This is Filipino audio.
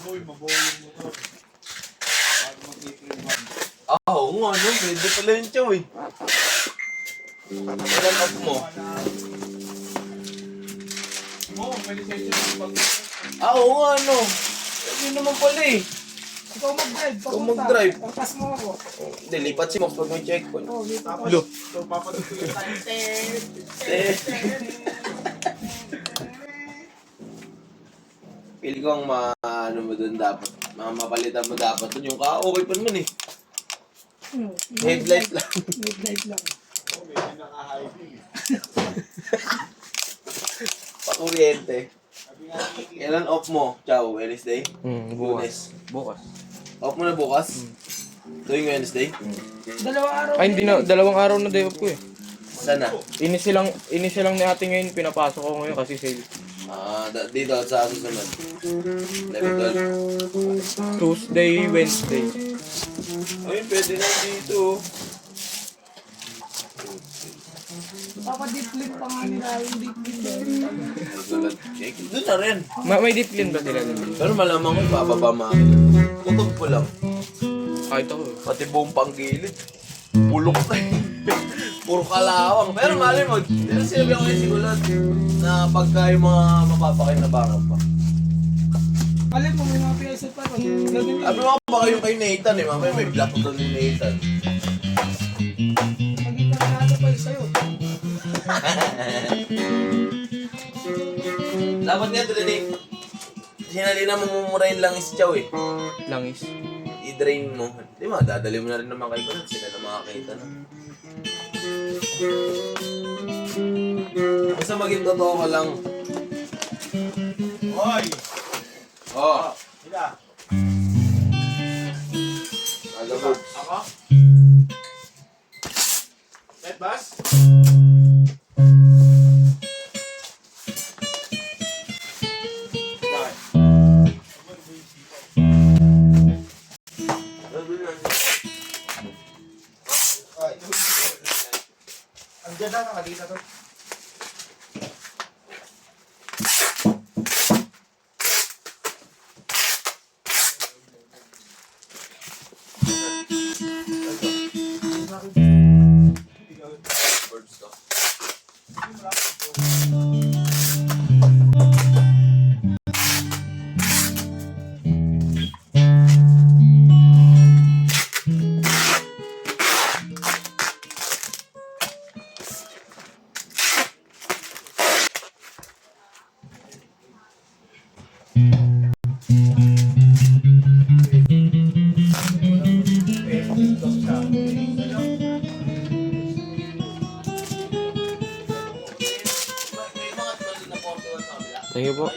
Uy, mabuhay yung motor. Bago mag-3-1. Oo nga, no? Pwede pala yun, Chow, eh. Ilan off mo? Oo, pwede sa ito yung pag... Oo nga, no? Pwede naman pala, eh. Ikaw mag-drive. Ikaw mag-drive. Pagpas mo ako. Hindi, lipat si Mox pag may checkpoint. Oo, dito Tapos, Lo. so papadutuloy tayo. Pili ko ang ano mo dun dapat. Mapalitan mo dapat dun. Yung okay pa naman, eh. Headlight lang. Midnight lang. Oo, medyo naka-hiding. Pakuryente. Sabi nga ni Kailan off mo? Chow, Wednesday? Bukas. Bukas. Off mo na bukas? Tuwing Wednesday? Dalawang araw. Ay, hindi na. Dalawang araw na day off ko eh. Sana? Inisi lang ni ate ngayon. Pinapasok ko ngayon kasi sale. Dito sa susunod. 11-12. Tuesday, Wednesday. Ayun, pwede na dito. Papadiplim pa nga nila yung diplim doon. Check. Doon na rin. May discipline ba sila doon? Pero malamang ko bababa makin. Kutob ko lang. Kahit ako. Pati buong panggilid. Pulok na eh. Puro kalawang. Pero mali mo, pero sinabi ako yung sigulat na pagka yung mga mapapakinabangan pa. Alam mo, may mga PSL pa rin. Gagawin Sabi mo baka yung kay Nathan eh. Mamaya may black doon ni Nathan. maging karagado pa yun sa'yo. Dapat nga doon eh. Sinalina mo mumurahin lang is Chow eh. Langis. I-drain mo. Di ba, dadali mo na rin naman kay Kulat. Sila na makakita na. Basta maging totoo ka lang. Hoy! Oh, Sila. agabog. Ako? Let bus? Bakit? Andiyan na, nakadita to. Birds to. Thank you po.